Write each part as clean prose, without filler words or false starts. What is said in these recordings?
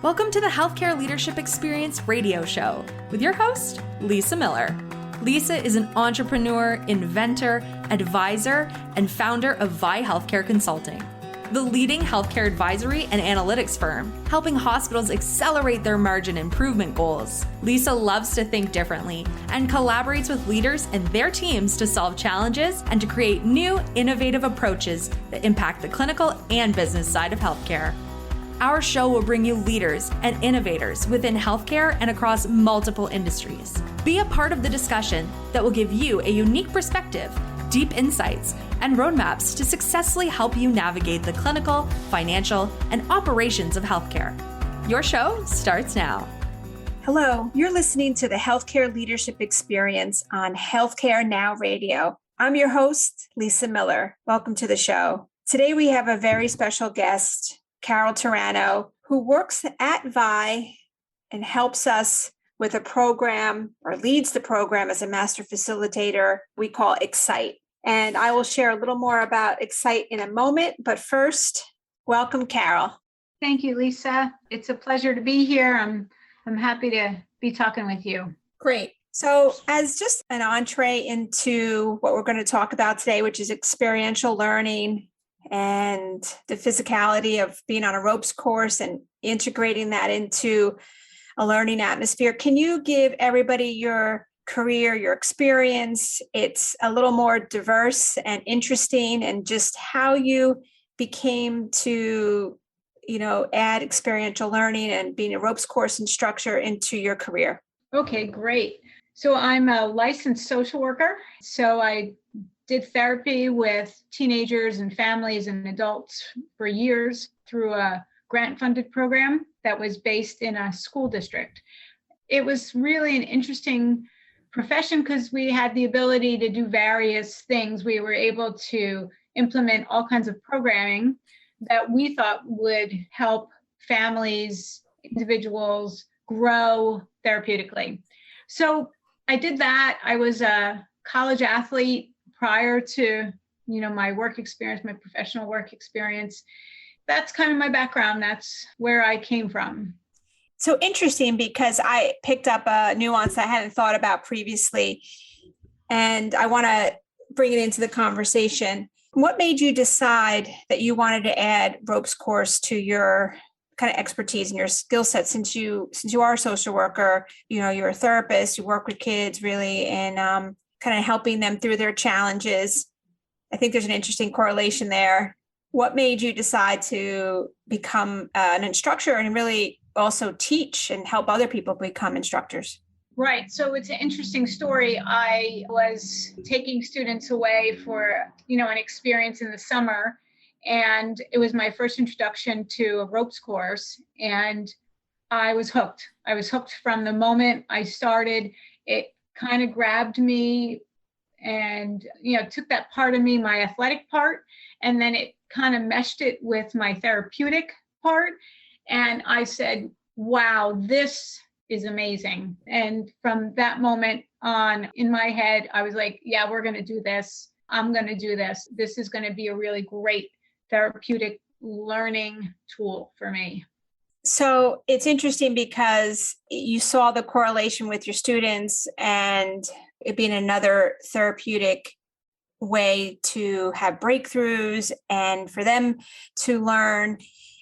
Welcome to the Healthcare Leadership Experience radio show with your host, Lisa Miller. Lisa is an entrepreneur, inventor, advisor, and founder of VIE Healthcare Consulting, the leading healthcare advisory and analytics firm, helping hospitals accelerate their margin improvement goals. Lisa loves to think differently and collaborates with leaders and their teams to solve challenges and to create new, innovative approaches that impact the clinical and business side of healthcare. Our show will bring you leaders and innovators within healthcare and across multiple industries. Be a part of the discussion that will give you a unique perspective, deep insights, and roadmaps to successfully help you navigate the clinical, financial, and operations of healthcare. Your show starts now. Hello, you're listening to the Healthcare Leadership Experience on Healthcare Now Radio. I'm your host, Lisa Miller. Welcome to the show. Today we have a very special guest, Carol Turano, who works at VIE and helps us with a program or leads the program as a master facilitator we call Excite. And I will share a little more about Excite in a moment. But first, welcome, Carol. Thank you, Lisa. It's a pleasure to be here. I'm happy to be talking with you. Great. So as just an entree into what we're going to talk about today, which is experiential learning and the physicality of being on a ropes course and integrating that into a learning atmosphere, can you give everybody your career, your experience? It's a little more diverse and interesting, and just how you became to, add experiential learning and being a ropes course instructor into your career. Okay, great. So I'm a licensed social worker. So I did therapy with teenagers and families and adults for years through a grant-funded program that was based in a school district. It was really an interesting profession because we had the ability to do various things. We were able to implement all kinds of programming that we thought would help families, individuals grow therapeutically. So I did that. I was a college athlete prior to, my work experience, my professional work experience. That's kind of my background. That's where I came from. So interesting, because I picked up a nuance I hadn't thought about previously, and I want to bring it into the conversation. What made you decide that you wanted to add ropes course to your kind of expertise and your skill set, since you are a social worker, you're a therapist, you work with kids really, and kind of helping them through their challenges? I think there's an interesting correlation there. What made you decide to become an instructor and really also teach and help other people become instructors? Right. So it's an interesting story. I was taking students away for, an experience in the summer, and it was my first introduction to a ropes course, and I was hooked. I was hooked from the moment I started. It kind of grabbed me and, took that part of me, my athletic part, and then it kind of meshed it with my therapeutic part. And I said, wow, this is amazing. And from that moment on in my head, I was like, yeah, we're going to do this. I'm going to do this. This is going to be a really great therapeutic learning tool for me. So it's interesting because you saw the correlation with your students and it being another therapeutic way to have breakthroughs and for them to learn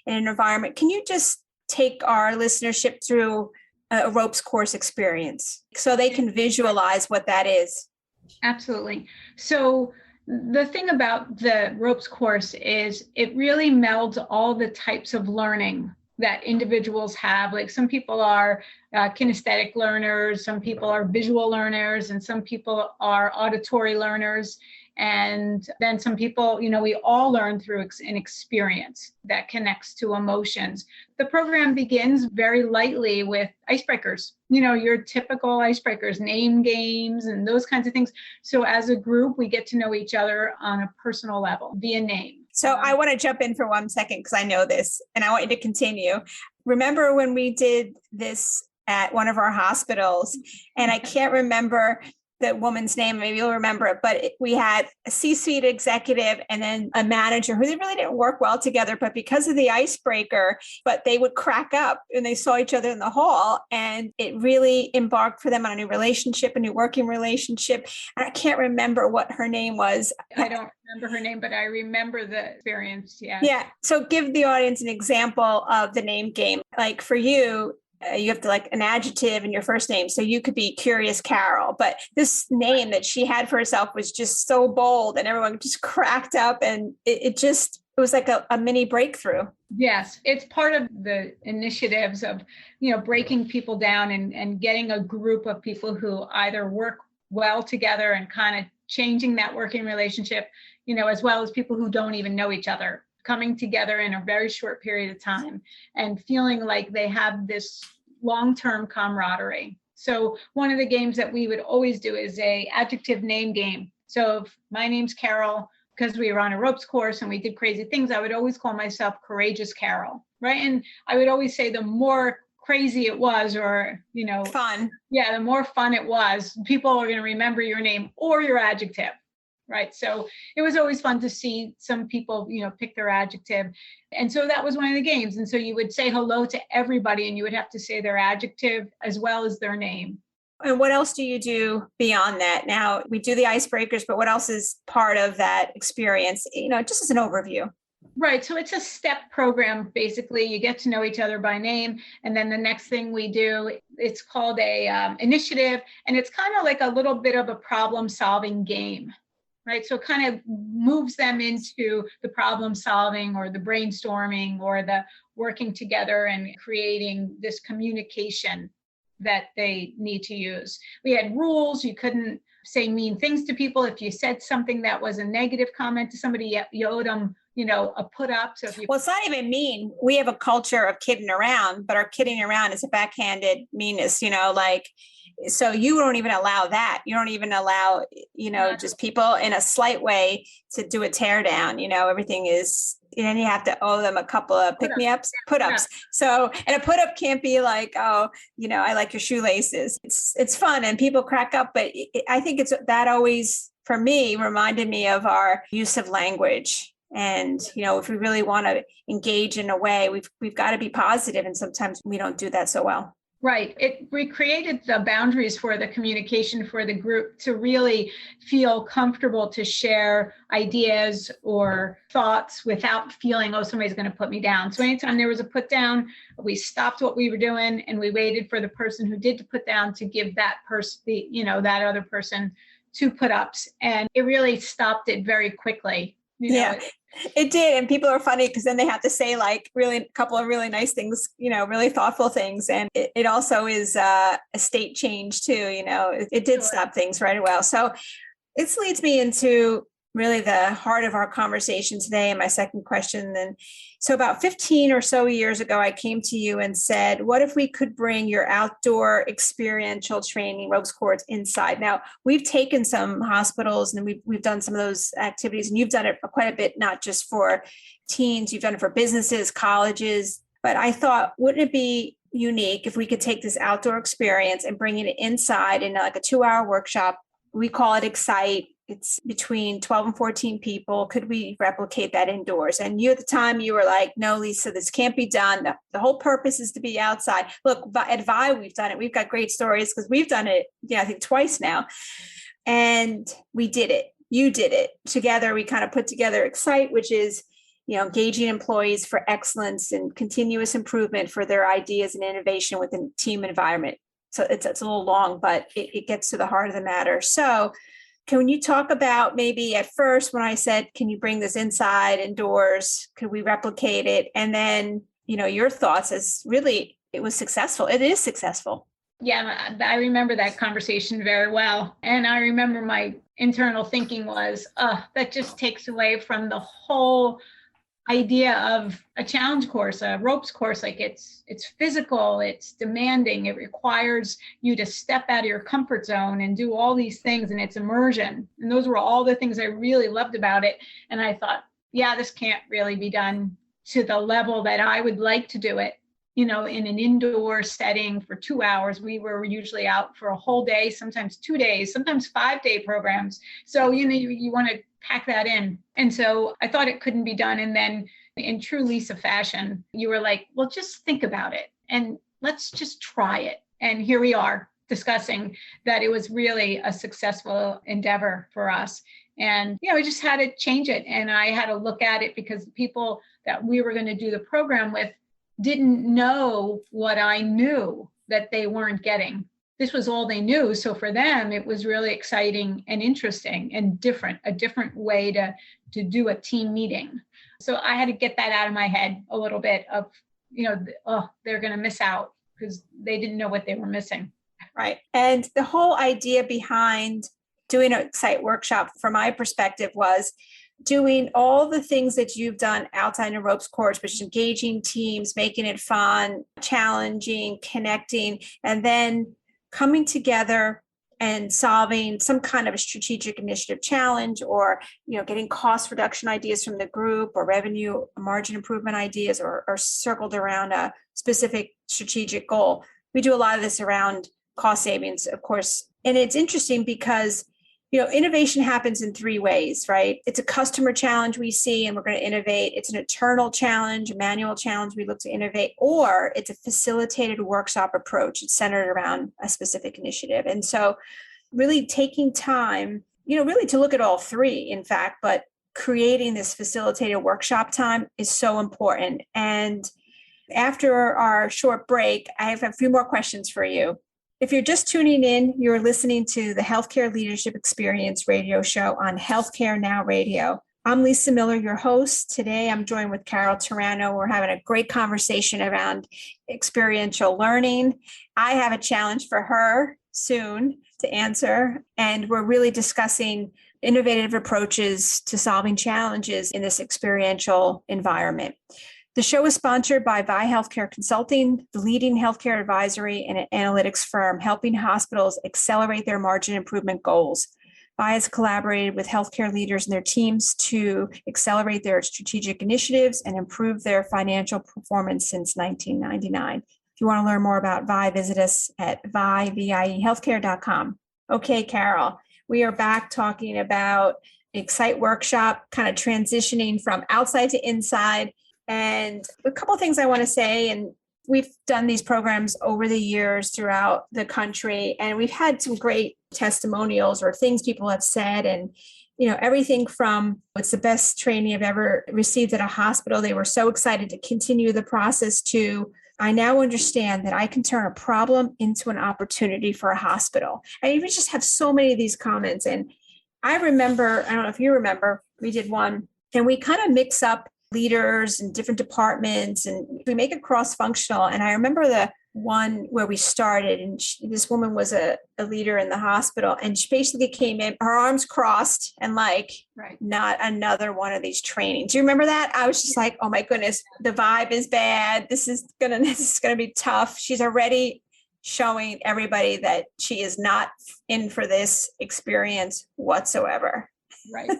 in an environment. Can you just take our listenership through a ropes course experience so they can visualize what that is? Absolutely. So the thing about the ropes course is it really melds all the types of learning that individuals have. Like some people are kinesthetic learners, some people are visual learners, and some people are auditory learners. And then some people, we all learn through an experience that connects to emotions. The program begins very lightly with icebreakers, your typical icebreakers, name games, and those kinds of things. So as a group, we get to know each other on a personal level via name. So I want to jump in for 1 second because I know this and I want you to continue. Remember when we did this at one of our hospitals, and I can't remember the woman's name, maybe you'll remember it, but we had a C-suite executive and then a manager who really didn't work well together, but because of the icebreaker, but they would crack up and they saw each other in the hall, and it really embarked for them on a new relationship, a new working relationship. And I can't remember what her name was. I don't remember her name, but I remember the experience. Yeah. Yeah. So give the audience an example of the name game. Like for you, you have to like an adjective in your first name. So you could be Curious Carol, but this name that she had for herself was just so bold and everyone just cracked up, and it was like a mini breakthrough. Yes. It's part of the initiatives of, breaking people down and getting a group of people who either work well together and kind of changing that working relationship, as well as people who don't even know each other, coming together in a very short period of time and feeling like they have this long-term camaraderie. So one of the games that we would always do is a adjective name game. So if my name's Carol, because we were on a ropes course and we did crazy things, I would always call myself Courageous Carol, right? And I would always say the more crazy it was, or, fun. Yeah, the more fun it was, people are going to remember your name or your adjective. Right. So it was always fun to see some people, pick their adjective. And so that was one of the games. And so you would say hello to everybody and you would have to say their adjective as well as their name. And what else do you do beyond that? Now we do the icebreakers, but what else is part of that experience? Just as an overview. Right. So it's a step program. Basically, you get to know each other by name. And then the next thing we do, it's called a initiative. And it's kind of like a little bit of a problem solving game. Right. So it kind of moves them into the problem solving or the brainstorming or the working together and creating this communication that they need to use. We had rules. You couldn't say mean things to people. If you said something that was a negative comment to somebody, you owed them, a put up. So well, it's not even mean. We have a culture of kidding around, but our kidding around is a backhanded meanness, so you don't even allow that. You don't even allow, just people in a slight way to do a tear down. Everything is, and you have to owe them a couple of pick-me-ups, put-ups. Yeah. So, and a put-up can't be like, I like your shoelaces. It's fun and people crack up, but I think that always, for me, reminded me of our use of language. And, if we really want to engage in a way, we've got to be positive. And sometimes we don't do that so well. Right. It recreated the boundaries for the communication for the group to really feel comfortable to share ideas or thoughts without feeling, somebody's going to put me down. So anytime there was a put down, we stopped what we were doing and we waited for the person who did put down to give that person, that other person 2 put-ups. And it really stopped it very quickly. Yeah, it did. And people are funny because then they have to say like really a couple of really nice things, really thoughtful things. And it also is a state change too. It did stop things right away. So this leads me into really the heart of our conversation today. And my second question. And so about 15 or so years ago, I came to you and said, what if we could bring your outdoor experiential training ropes course inside? Now, we've taken some hospitals and we've done some of those activities, and you've done it quite a bit, not just for teens, you've done it for businesses, colleges. But I thought, wouldn't it be unique if we could take this outdoor experience and bring it inside in like a 2-hour workshop? We call it Excite. It's between 12 and 14 people. Could we replicate that indoors? And you at the time, you were like, no, Lisa, this can't be done. The whole purpose is to be outside. Look, at VIE, we've done it. We've got great stories because we've done it, I think twice now. And we did it. You did it. Together, we kind of put together Excite, which is, engaging employees for excellence and continuous improvement for their ideas and innovation within team environment. So it's a little long, but it gets to the heart of the matter. So can you talk about maybe at first when I said, can you bring this inside, indoors? Could we replicate it? And then, your thoughts as really it was successful. It is successful. Yeah, I remember that conversation very well. And I remember my internal thinking was, that just takes away from the whole idea of a challenge course, a ropes course. Like it's physical, it's demanding, it requires you to step out of your comfort zone and do all these things, and it's immersion. And those were all the things I really loved about it. And I thought, this can't really be done to the level that I would like to do it. in an indoor setting for 2 hours. We were usually out for a whole day, sometimes 2 days, sometimes 5-day programs. So, you want to pack that in. And so I thought it couldn't be done. And then in true Lisa fashion, you were like, well, just think about it and let's just try it. And here we are discussing that it was really a successful endeavor for us. And, we just had to change it. And I had to look at it because the people that we were going to do the program with didn't know what I knew that they weren't getting. This was all they knew. So for them, it was really exciting and interesting and a different way to do a team meeting. So I had to get that out of my head a little bit of, they're going to miss out because they didn't know what they were missing. Right. And the whole idea behind doing an Excite workshop, from my perspective, was doing all the things that you've done outside the ropes course, which is engaging teams, making it fun, challenging, connecting, and then coming together and solving some kind of a strategic initiative challenge, or getting cost reduction ideas from the group, or revenue margin improvement ideas, or circled around a specific strategic goal. We do a lot of this around cost savings, of course. And it's interesting because innovation happens in 3 ways, right? It's a customer challenge we see and we're going to innovate. It's an internal challenge, a manual challenge we look to innovate, or it's a facilitated workshop approach. It's centered around a specific initiative. And so really taking time, really to look at all 3, in fact, but creating this facilitated workshop time is so important. And after our short break, I have a few more questions for you. If you're just tuning in, you're listening to the Healthcare Leadership Experience radio show on Healthcare Now Radio. I'm Lisa Miller, your host. Today, I'm joined with Carol Turano. We're having a great conversation around experiential learning. I have a challenge for her soon to answer, and we're really discussing innovative approaches to solving challenges in this experiential environment. The show is sponsored by VIE Healthcare Consulting, the leading healthcare advisory and analytics firm, helping hospitals accelerate their margin improvement goals. VIE has collaborated with healthcare leaders and their teams to accelerate their strategic initiatives and improve their financial performance since 1999. If you want to learn more about VIE, visit us at VIEhealthcare.com. Okay, Carol, we are back talking about Excite Workshop, kind of transitioning from outside to inside. And a couple of things I want to say, and we've done these programs over the years throughout the country, and we've had some great testimonials or things people have said, and everything from it's the best training I've ever received at a hospital. They were so excited to continue the process to, I now understand that I can turn a problem into an opportunity for a hospital. And you just have so many of these comments. And I remember, I don't know if you remember, we did one and we kind of mix up leaders and different departments and we make it cross-functional. And I remember the one where we started, and this woman was a leader in the hospital, and she basically came in, her arms crossed, and right. Not another one of these trainings. Do you remember that? I was just like, oh my goodness, the vibe is bad. This is gonna be tough. She's already showing everybody that she is not in for this experience whatsoever. Right.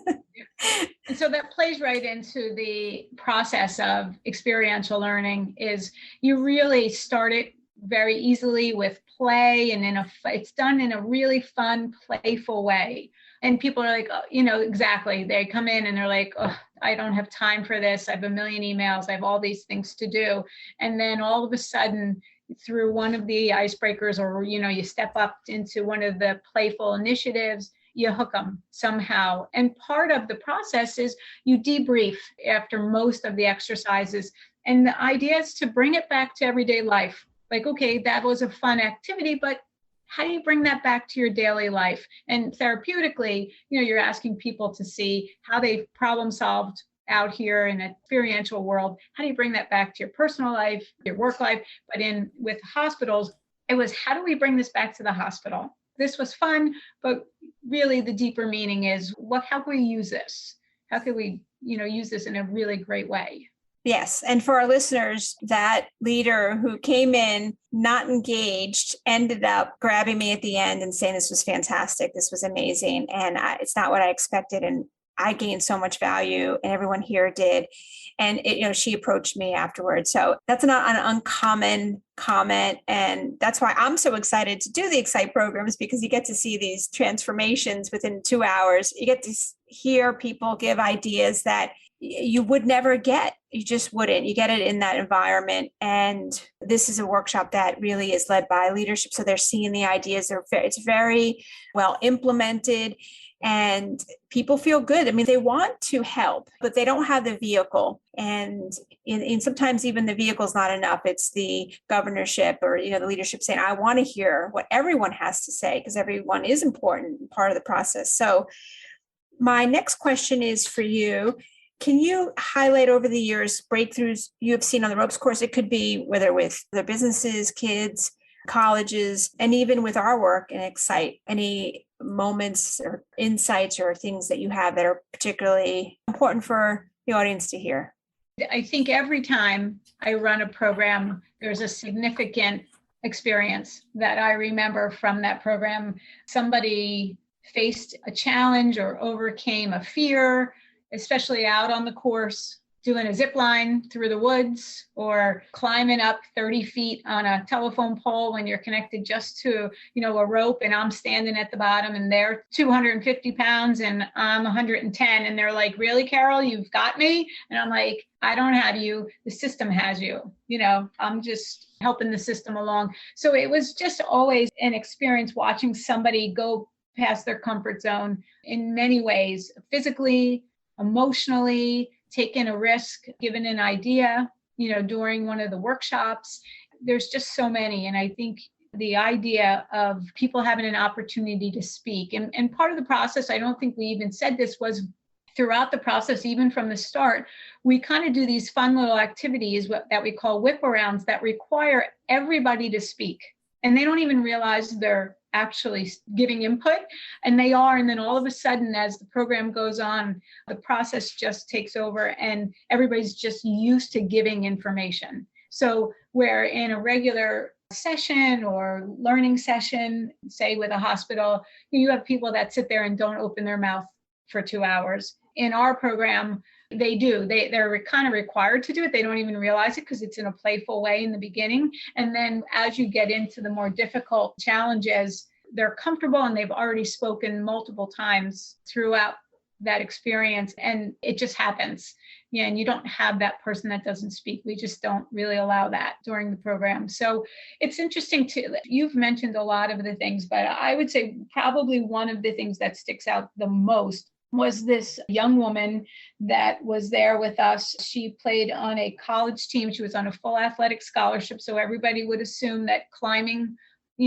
And so that plays right into the process of experiential learning. Is you really start it very easily with play, and it's done in a really fun, playful way. And people are like, exactly. They come in and they're like, oh, I don't have time for this. I have a million emails. I have all these things to do. And then all of a sudden, through one of the icebreakers, or, you step up into one of the playful initiatives, you hook them somehow. And part of the process is you debrief after most of the exercises. And the idea is to bring it back to everyday life. Like, okay, that was a fun activity, but how do you bring that back to your daily life? And therapeutically, you're asking people to see how they've problem solved out here in an experiential world. How do you bring that back to your personal life, your work life? But with hospitals, it was, how do we bring this back to the hospital? This was fun, but really the deeper meaning is, how can we use this? How can we, use this in a really great way? Yes. And for our listeners, that leader who came in not engaged ended up grabbing me at the end and saying, this was fantastic. This was amazing. And it's not what I expected. And I gained so much value and everyone here did. And she approached me afterwards. So that's not an uncommon comment. And that's why I'm so excited to do the Excite programs, because you get to see these transformations within 2 hours. You get to hear people give ideas that you would never get. You just wouldn't. You get it in that environment. And this is a workshop that really is led by leadership. So they're seeing the ideas. It's very well implemented. And people feel good. I mean, they want to help, but they don't have the vehicle. And sometimes even the vehicle is not enough. It's the governorship or, the leadership saying, I want to hear what everyone has to say, because everyone is important part of the process. So my next question is for you. Can you highlight over the years breakthroughs you have seen on the ropes course? It could be whether with their businesses, kids, colleges, and even with our work in Excite, any moments or insights or things that you have that are particularly important for the audience to hear? I think every time I run a program, there's a significant experience that I remember from that program. Somebody faced a challenge or overcame a fear, especially out on the course, doing a zip line through the woods or climbing up 30 feet on a telephone pole when you're connected just to, a rope, and I'm standing at the bottom and they're 250 pounds and I'm 110. And they're like, really, Carol, you've got me? And I'm like, I don't have you. The system has you. I'm just helping the system along. So it was just always an experience watching somebody go past their comfort zone in many ways, physically, emotionally, taking a risk, given an idea, during one of the workshops. There's just so many. And I think the idea of people having an opportunity to speak, and part of the process, I don't think we even said this, was throughout the process, even from the start, we kind of do these fun little activities that we call whip arounds that require everybody to speak. And they don't even realize they're actually giving input, and they are. And then all of a sudden, as the program goes on, the process just takes over and everybody's just used to giving information. So where in a regular session or learning session, say with a hospital, you have people that sit there and don't open their mouth for 2 hours. In our program, they do. They're kind of required to do it. They don't even realize it because it's in a playful way in the beginning. And then as you get into the more difficult challenges, they're comfortable and they've already spoken multiple times throughout that experience. And it just happens. Yeah, and you don't have that person that doesn't speak. We just don't really allow that during the program. So it's interesting you've mentioned a lot of the things, but I would say probably one of the things that sticks out the most was this young woman that was there with us. She played on a college team. She was on a full athletic scholarship. So everybody would assume that climbing,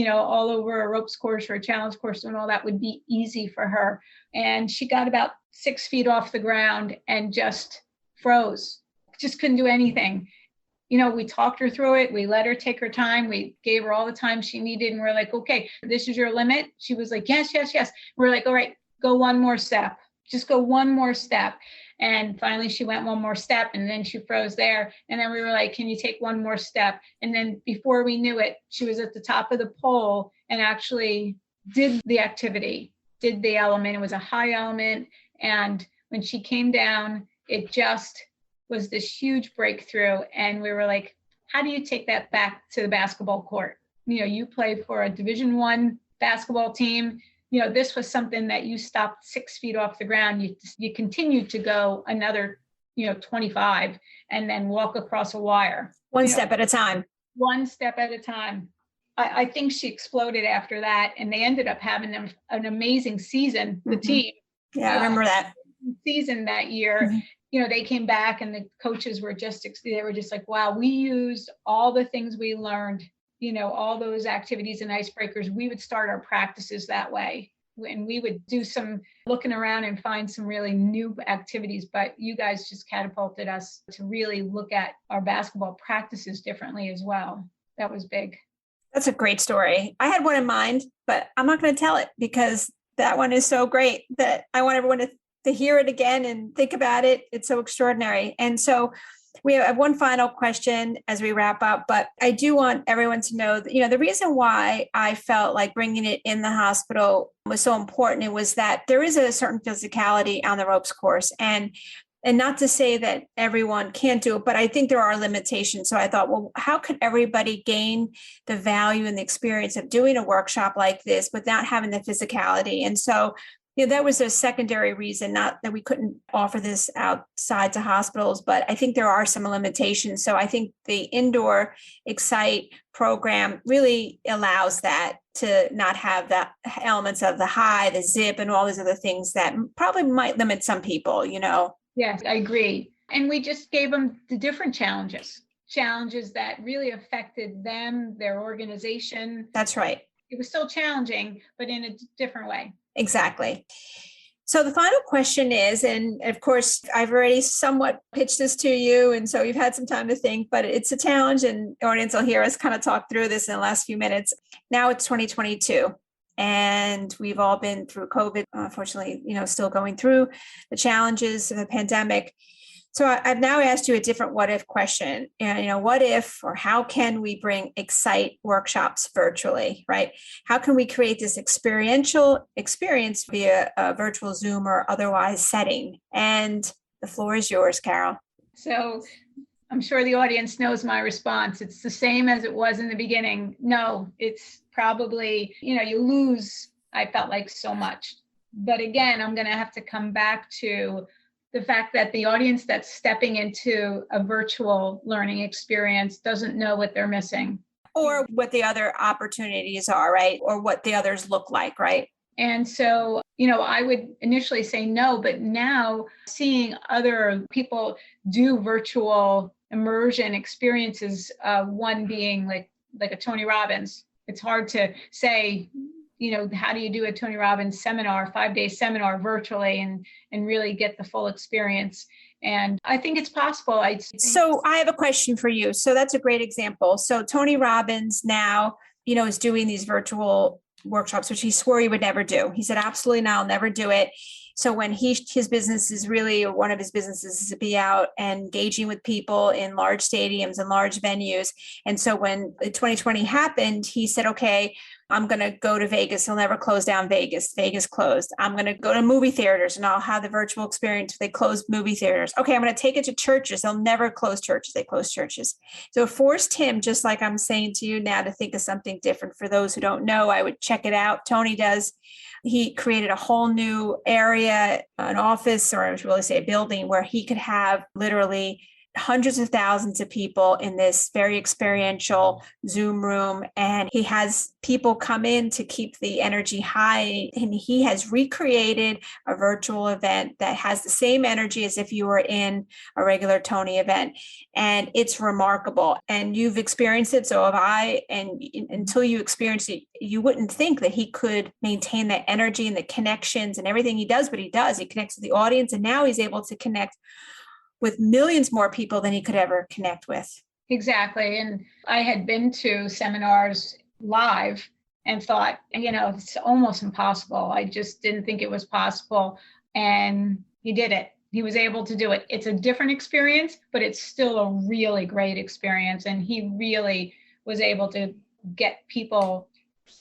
all over a ropes course or a challenge course and all that would be easy for her. And she got about 6 feet off the ground and just froze, just couldn't do anything. We talked her through it. We let her take her time. We gave her all the time she needed. And we're like, okay, this is your limit. She was like, yes, yes, yes. We're like, all right, go one more step. Just go one more step. And finally she went one more step and then she froze there. And then we were like, can you take one more step? And then before we knew it, she was at the top of the pole and actually did the activity, did the element. It was a high element. And when she came down, it just was this huge breakthrough. And we were like, how do you take that back to the basketball court? You play for a Division I basketball team. This was something that you stopped 6 feet off the ground. You continued to go another, 25 and then walk across a wire. One step at a time. One step at a time. I think she exploded after that, and they ended up having an amazing season, the team. Yeah, I remember that. Season that year. Mm-hmm. They came back and the coaches were they were just like, wow, we used all the things we learned, all those activities and icebreakers. We would start our practices that way. And we would do some looking around and find some really new activities. But you guys just catapulted us to really look at our basketball practices differently as well. That was big. That's a great story. I had one in mind, but I'm not going to tell it because that one is so great that I want everyone to hear it again and think about it. It's so extraordinary. And so We have one final question as we wrap up, but I do want everyone to know that, the reason why I felt like bringing it in the hospital was so important. It was that there is a certain physicality on the ropes course, and not to say that everyone can't do it, but I think there are limitations. So I thought, well, how could everybody gain the value and the experience of doing a workshop like this without having the physicality? And so that was a secondary reason, not that we couldn't offer this outside to hospitals, but I think there are some limitations. So I think the indoor Excite program really allows that, to not have the elements of the high, the zip, and all these other things that probably might limit some people, Yes, I agree. And we just gave them the different challenges that really affected them, their organization. That's right. It was still challenging, but in a different way. Exactly. So the final question is, and of course, I've already somewhat pitched this to you, and so you've had some time to think, but it's a challenge, and the audience will hear us kind of talk through this in the last few minutes. Now it's 2022, and we've all been through COVID, unfortunately, still going through the challenges of the pandemic. So I've now asked you a different what if question. And, what if, or how can we bring Excite workshops virtually, right? How can we create this experiential experience via a virtual Zoom or otherwise setting? And the floor is yours, Carol. So I'm sure the audience knows my response. It's the same as it was in the beginning. No, it's probably, you lose, I felt like, so much. But again, I'm going to have to come back to the fact that the audience that's stepping into a virtual learning experience doesn't know what they're missing. Or what the other opportunities are, right? Or what the others look like, right? And so, I would initially say no, but now seeing other people do virtual immersion experiences, one being like a Tony Robbins, it's hard to say, how do you do a Tony Robbins seminar, 5-day seminar virtually and really get the full experience? And I think it's possible. So I have a question for you. So that's a great example. So Tony Robbins now, is doing these virtual workshops, which he swore he would never do. He said, absolutely not, I'll never do it. So when his business is really, or one of his businesses is to be out and engaging with people in large stadiums and large venues. And so when 2020 happened, he said, okay, I'm going to go to Vegas. He'll never close down Vegas. Vegas closed. I'm going to go to movie theaters and I'll have the virtual experience. They closed movie theaters. Okay, I'm going to take it to churches. They'll never close churches. They close churches. So it forced him, just like I'm saying to you now, to think of something different. For those who don't know, I would check it out. Tony does. He created a whole new area, an office, or I should really say a building, where he could have literally hundreds of thousands of people in this very experiential Zoom room. And he has people come in to keep the energy high. And he has recreated a virtual event that has the same energy as if you were in a regular Tony event. And it's remarkable. And you've experienced it. So have I. And until you experience it, you wouldn't think that he could maintain that energy and the connections and everything he does, but he does. He connects with the audience, and now he's able to connect with millions more people than he could ever connect with. Exactly. And I had been to seminars live and thought, it's almost impossible. I just didn't think it was possible. And he did it. He was able to do it. It's a different experience, but it's still a really great experience. And he really was able to get people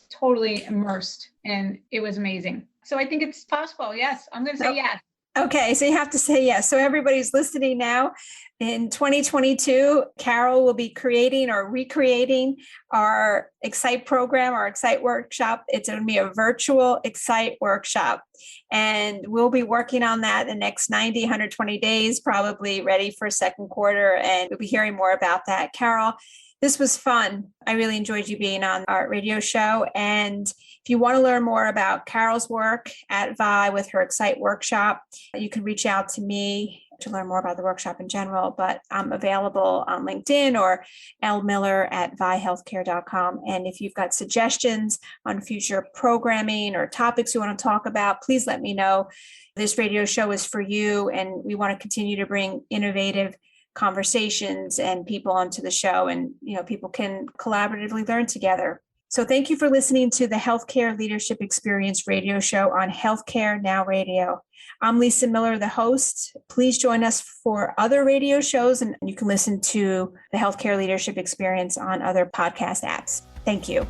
totally immersed, and it was amazing. So I think it's possible. Yes, I'm going to say yes. Okay, so you have to say yes. So everybody's listening now. In 2022, Carol will be creating or recreating our Excite program, our Excite workshop. It's going to be a virtual Excite workshop. And we'll be working on that the next 90, 120 days, probably ready for second quarter. And we'll be hearing more about that. Carol, this was fun. I really enjoyed you being on our radio show. And if you want to learn more about Carol's work at VIE with her Excite workshop, you can reach out to me to learn more about the workshop in general, but I'm available on LinkedIn or lmiller@viehealthcare.com. And if you've got suggestions on future programming or topics you want to talk about, please let me know. This radio show is for you, and we want to continue to bring innovative conversations and people onto the show, and people can collaboratively learn together. So thank you for listening to the Healthcare Leadership Experience radio show on Healthcare Now Radio. I'm Lisa Miller, the host. Please join us for other radio shows, and you can listen to the Healthcare Leadership Experience on other podcast apps. Thank you.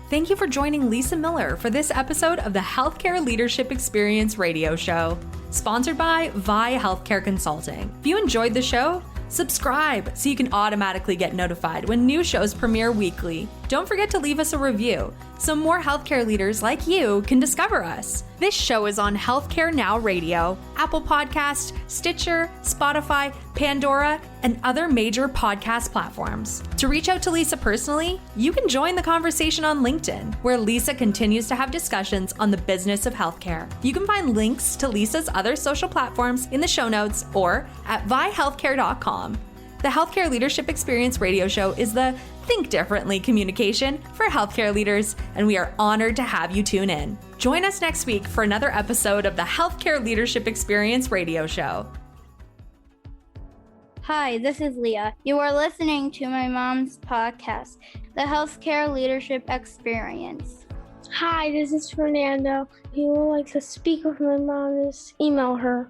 Thank you for joining Lisa Miller for this episode of the Healthcare Leadership Experience radio show, sponsored by VIE Healthcare Consulting. If you enjoyed the show, subscribe so you can automatically get notified when new shows premiere weekly. Don't forget to leave us a review so more healthcare leaders like you can discover us. This show is on Healthcare Now Radio, Apple Podcast, Stitcher, Spotify, Pandora, and other major podcast platforms. To reach out to Lisa personally, you can join the conversation on LinkedIn, where Lisa continues to have discussions on the business of healthcare. You can find links to Lisa's other social platforms in the show notes or at viehealthcare.com. The Healthcare Leadership Experience radio show is the Think Differently communication for healthcare leaders, and we are honored to have you tune in. Join us next week for another episode of the Healthcare Leadership Experience radio show. Hi, this is Leah. You are listening to my mom's podcast, the Healthcare Leadership Experience. Hi, this is Fernando. If you would like to speak with my mom, just email her.